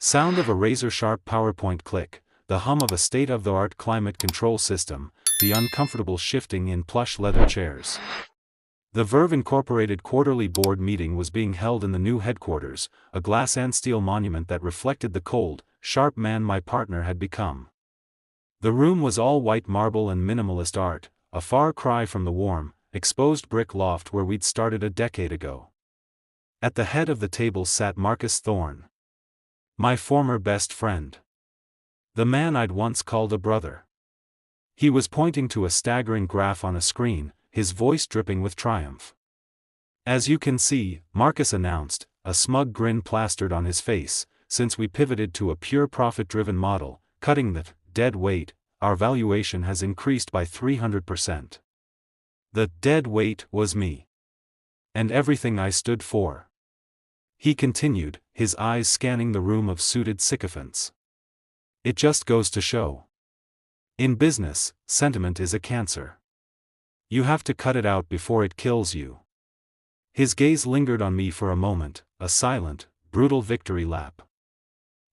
Sound of a razor-sharp PowerPoint click, the hum of a state-of-the-art climate control system, the uncomfortable shifting in plush leather chairs. The Verve Incorporated quarterly board meeting was being held in the new headquarters, a glass and steel monument that reflected the cold, sharp man my partner had become. The room was all white marble and minimalist art, a far cry from the warm, exposed brick loft where we'd started a decade ago. At the head of the table sat Marcus Thorne, my former best friend. The man I'd once called a brother. He was pointing to a staggering graph on a screen, his voice dripping with triumph. "As you can see," Marcus announced, a smug grin plastered on his face, "since we pivoted to a pure profit-driven model, cutting the dead weight, our valuation has increased by 300%. The dead weight was me. And everything I stood for." He continued, his eyes scanning the room of suited sycophants. "It just goes to show. In business, sentiment is a cancer. You have to cut it out before it kills you." His gaze lingered on me for a moment, a silent, brutal victory lap.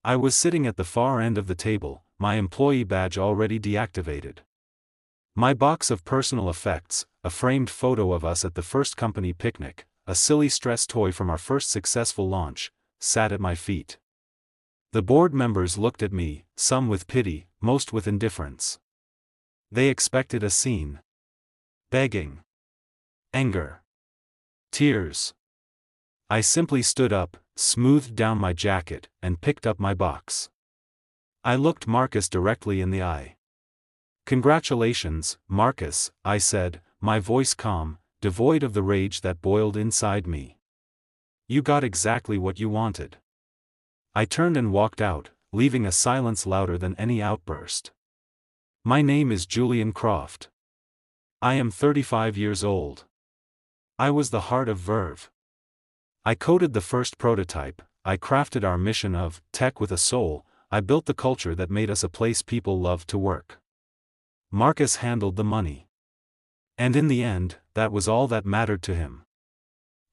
I was sitting at the far end of the table, my employee badge already deactivated. My box of personal effects, a framed photo of us at the first company picnic, a silly stress toy from our first successful launch, sat at my feet. The board members looked at me, some with pity, most with indifference. They expected a scene. Begging. Anger. Tears. I simply stood up, smoothed down my jacket, and picked up my box. I looked Marcus directly in the eye. "Congratulations, Marcus," I said, my voice calm, devoid of the rage that boiled inside me. "You got exactly what you wanted." I turned and walked out, leaving a silence louder than any outburst. My name is Julian Croft. I am 35 years old. I was the heart of Verve. I coded the first prototype, I crafted our mission of tech with a soul, I built the culture that made us a place people loved to work. Marcus handled the money. And in the end, that was all that mattered to him.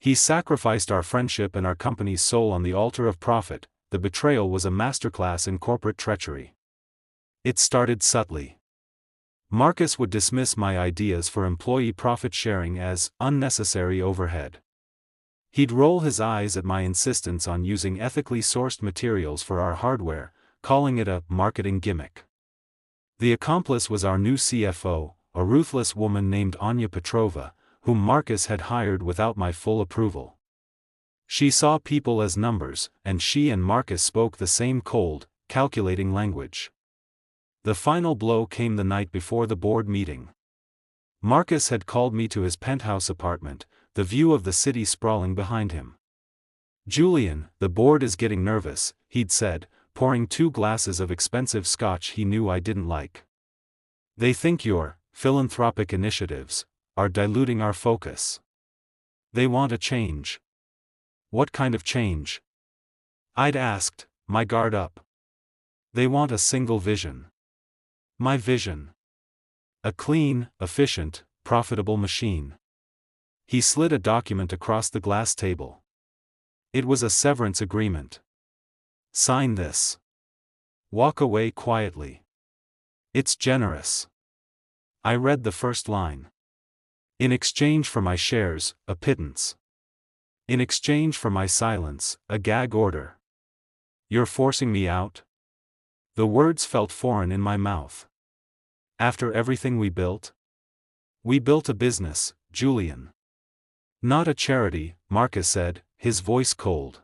He sacrificed our friendship and our company's soul on the altar of profit. The betrayal was a masterclass in corporate treachery. It started subtly. Marcus would dismiss my ideas for employee profit sharing as unnecessary overhead. He'd roll his eyes at my insistence on using ethically sourced materials for our hardware, calling it a marketing gimmick. The accomplice was our new CFO, a ruthless woman named Anya Petrova, whom Marcus had hired without my full approval. She saw people as numbers, and she and Marcus spoke the same cold, calculating language. The final blow came the night before the board meeting. Marcus had called me to his penthouse apartment, the view of the city sprawling behind him. "Julian, the board is getting nervous," he'd said, pouring 2 glasses of expensive scotch he knew I didn't like. "They think your philanthropic initiatives are diluting our focus. They want a change." "What kind of change?" I'd asked, my guard up. "They want a single vision." "My vision. A clean, efficient, profitable machine." He slid a document across the glass table. It was a severance agreement. "Sign this. Walk away quietly. It's generous." I read the first line. "In exchange for my shares, a pittance. In exchange for my silence, a gag order. You're forcing me out?" The words felt foreign in my mouth. "After everything we built?" "We built a business, Julian. Not a charity," Marcus said, his voice cold.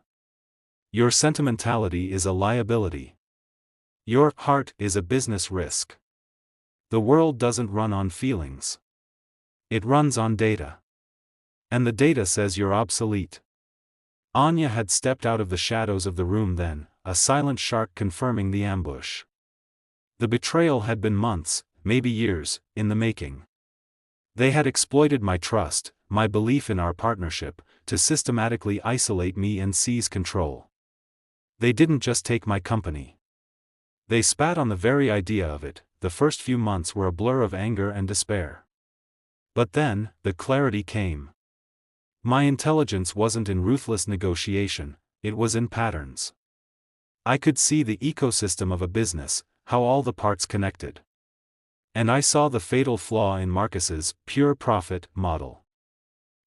"Your sentimentality is a liability. Your heart is a business risk. The world doesn't run on feelings. It runs on data. And the data says you're obsolete." Anya had stepped out of the shadows of the room then, a silent shark confirming the ambush. The betrayal had been months, maybe years, in the making. They had exploited my trust, my belief in our partnership, to systematically isolate me and seize control. They didn't just take my company. They spat on the very idea of it. The first few months were a blur of anger and despair. But then, the clarity came. My intelligence wasn't in ruthless negotiation, it was in patterns. I could see the ecosystem of a business, how all the parts connected. And I saw the fatal flaw in Marcus's pure profit model.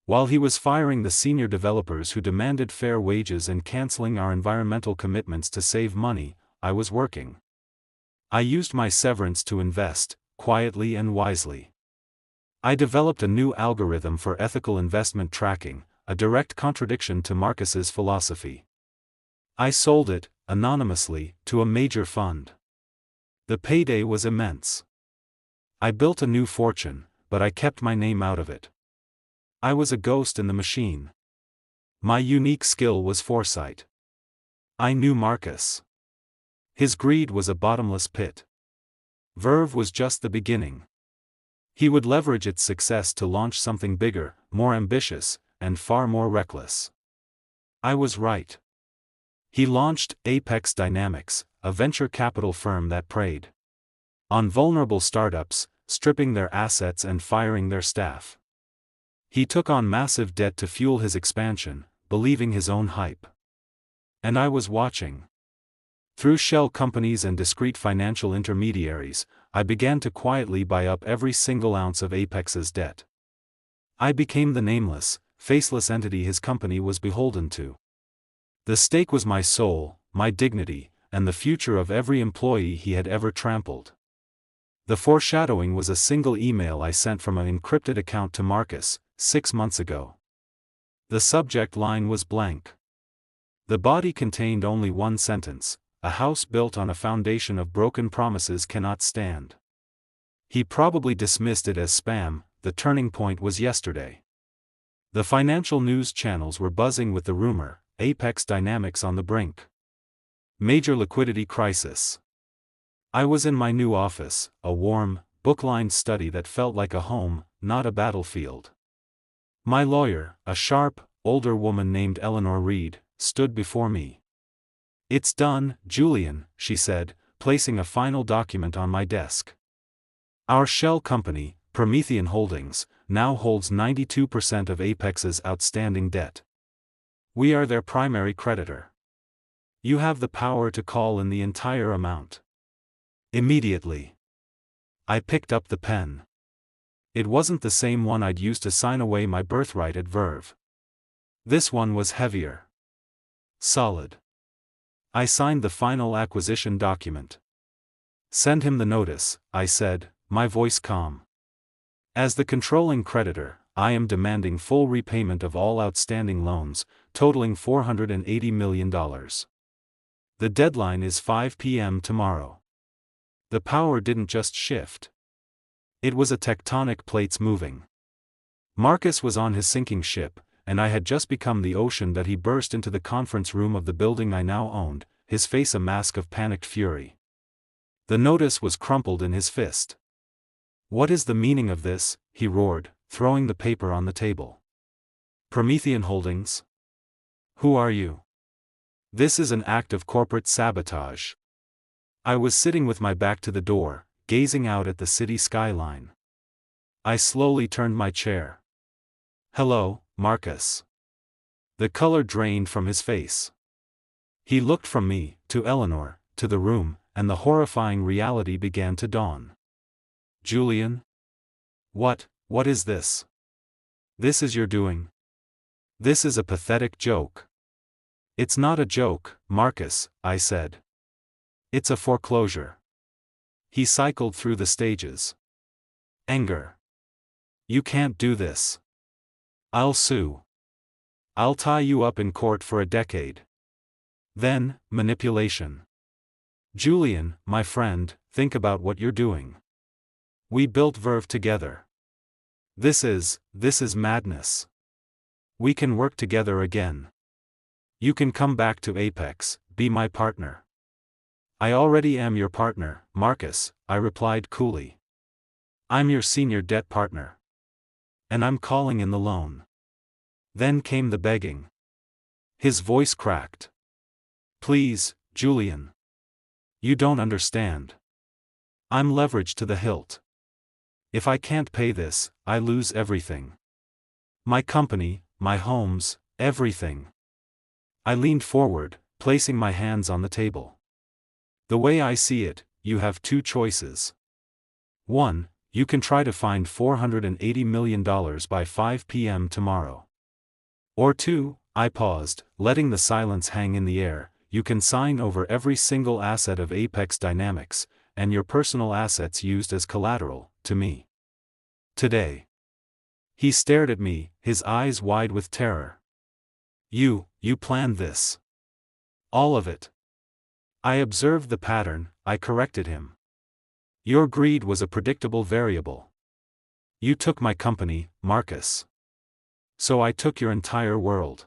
While he was firing the senior developers who demanded fair wages and canceling our environmental commitments to save money, I was working. I used my severance to invest, quietly and wisely. I developed a new algorithm for ethical investment tracking, a direct contradiction to Marcus's philosophy. I sold it, anonymously, to a major fund. The payday was immense. I built a new fortune, but I kept my name out of it. I was a ghost in the machine. My unique skill was foresight. I knew Marcus. His greed was a bottomless pit. Verve was just the beginning. He would leverage its success to launch something bigger, more ambitious, and far more reckless. I was right. He launched Apex Dynamics, a venture capital firm that preyed on vulnerable startups, stripping their assets and firing their staff. He took on massive debt to fuel his expansion, believing his own hype. And I was watching. Through shell companies and discreet financial intermediaries, I began to quietly buy up every single ounce of Apex's debt. I became the nameless, faceless entity his company was beholden to. The stake was my soul, my dignity, and the future of every employee he had ever trampled. The foreshadowing was a single email I sent from an encrypted account to Marcus, 6 months ago. The subject line was blank. The body contained only one sentence: a house built on a foundation of broken promises cannot stand. He probably dismissed it as spam. The turning point was yesterday. The financial news channels were buzzing with the rumor: Apex Dynamics on the brink. Major liquidity crisis. I was in my new office, a warm, book-lined study that felt like a home, not a battlefield. My lawyer, a sharp, older woman named Eleanor Reed, stood before me. "It's done, Julian," she said, placing a final document on my desk. "Our shell company, Promethean Holdings, now holds 92% of Apex's outstanding debt. We are their primary creditor. You have the power to call in the entire amount." Immediately, I picked up the pen. It wasn't the same one I'd used to sign away my birthright at Verve. This one was heavier. Solid. I signed the final acquisition document. "Send him the notice," I said, my voice calm. "As the controlling creditor, I am demanding full repayment of all outstanding loans, totaling $480 million. The deadline is 5 p.m. tomorrow." The power didn't just shift. It was a tectonic plates moving. Marcus was on his sinking ship, and I had just become the ocean that he burst into the conference room of the building I now owned, his face a mask of panicked fury. The notice was crumpled in his fist. "What is the meaning of this?" he roared, throwing the paper on the table. "Promethean Holdings? Who are you? This is an act of corporate sabotage." I was sitting with my back to the door, gazing out at the city skyline. I slowly turned my chair. "Hello, Marcus." The color drained from his face. He looked from me, to Eleanor, to the room, and the horrifying reality began to dawn. "Julian? What is this? This is your doing? This is a pathetic joke." "It's not a joke, Marcus," I said. "It's a foreclosure." He cycled through the stages. Anger. "You can't do this. I'll sue. I'll tie you up in court for a decade." Then, manipulation. "Julian, my friend, think about what you're doing. We built Verve together. This is madness. We can work together again. You can come back to Apex, be my partner." "I already am your partner, Marcus," I replied coolly. "I'm your senior debt partner. And I'm calling in the loan." Then came the begging. His voice cracked. "Please, Julian. You don't understand. I'm leveraged to the hilt. If I can't pay this, I lose everything. My company, my homes, everything." I leaned forward, placing my hands on the table. The way I see it, you have two choices. 1. You can try to find $480 million by 5 p.m. tomorrow. Or 2, I paused, letting the silence hang in the air, you can sign over every single asset of Apex Dynamics, and your personal assets used as collateral, to me. Today. He stared at me, his eyes wide with terror. You planned this. All of it. I observed the pattern, I corrected him. Your greed was a predictable variable. You took my company, Marcus. So I took your entire world.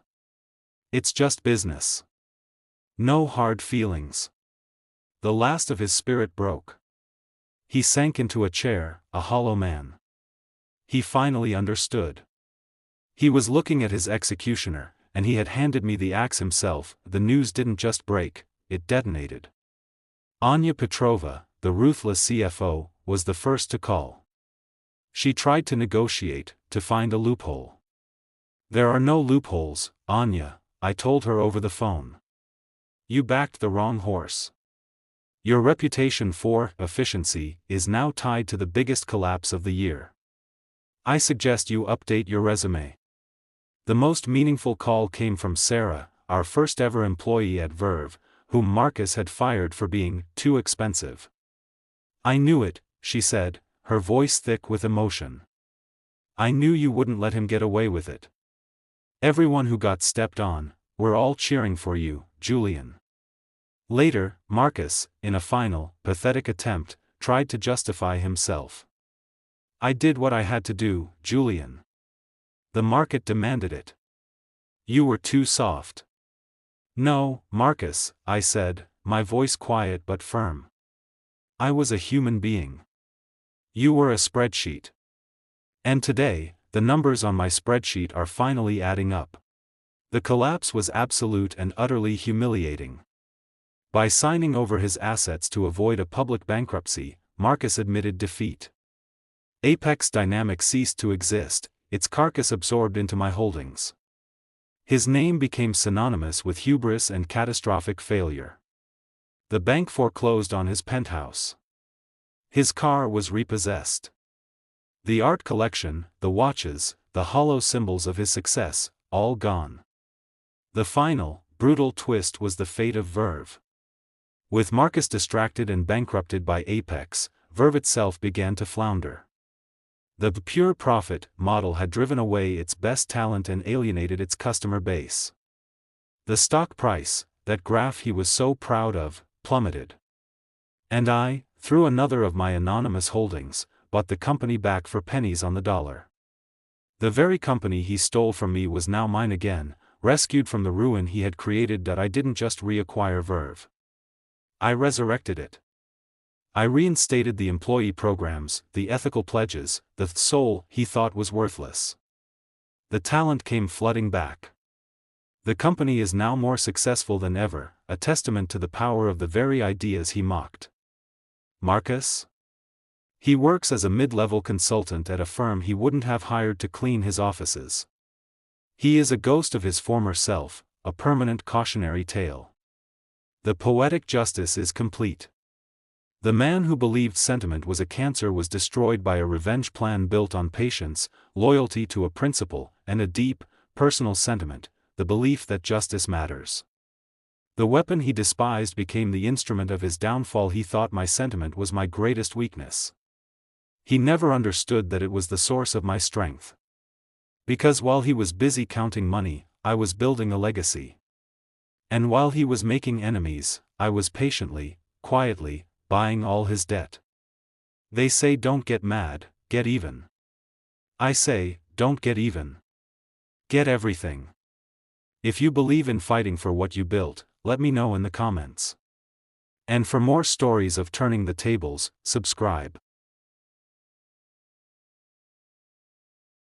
It's just business. No hard feelings. The last of his spirit broke. He sank into a chair, a hollow man. He finally understood. He was looking at his executioner, and he had handed me the axe himself. The news didn't just break, it detonated. Anya Petrova, the ruthless CFO, was the first to call. She tried to negotiate, to find a loophole. There are no loopholes, Anya, I told her over the phone. You backed the wrong horse. Your reputation for efficiency is now tied to the biggest collapse of the year. I suggest you update your resume. The most meaningful call came from Sarah, our first ever employee at Verve, whom Marcus had fired for being too expensive. I knew it, she said, her voice thick with emotion. I knew you wouldn't let him get away with it. Everyone who got stepped on, we're all cheering for you, Julian. Later, Marcus, in a final, pathetic attempt, tried to justify himself. I did what I had to do, Julian. The market demanded it. You were too soft. No, Marcus, I said, my voice quiet but firm. I was a human being. You were a spreadsheet. And today, the numbers on my spreadsheet are finally adding up. The collapse was absolute and utterly humiliating. By signing over his assets to avoid a public bankruptcy, Marcus admitted defeat. Apex Dynamics ceased to exist, its carcass absorbed into my holdings. His name became synonymous with hubris and catastrophic failure. The bank foreclosed on his penthouse. His car was repossessed. The art collection, the watches, the hollow symbols of his success, all gone. The final, brutal twist was the fate of Verve. With Marcus distracted and bankrupted by Apex, Verve itself began to flounder. The pure profit model had driven away its best talent and alienated its customer base. The stock price, that graph he was so proud of, plummeted. And I, through another of my anonymous holdings, bought the company back for pennies on the dollar. The very company he stole from me was now mine again, rescued from the ruin he had created. That I didn't just reacquire Verve. I resurrected it. I reinstated the employee programs, the ethical pledges, the soul he thought was worthless. The talent came flooding back. The company is now more successful than ever, a testament to the power of the very ideas he mocked. Marcus? He works as a mid-level consultant at a firm he wouldn't have hired to clean his offices. He is a ghost of his former self, a permanent cautionary tale. The poetic justice is complete. The man who believed sentiment was a cancer was destroyed by a revenge plan built on patience, loyalty to a principle, and a deep, personal sentiment, the belief that justice matters. The weapon he despised became the instrument of his downfall. He thought my sentiment was my greatest weakness. He never understood that it was the source of my strength. Because while he was busy counting money, I was building a legacy. And while he was making enemies, I was patiently, quietly, buying all his debt. They say don't get mad, get even. I say, don't get even. Get everything. If you believe in fighting for what you built, let me know in the comments. And for more stories of turning the tables, subscribe.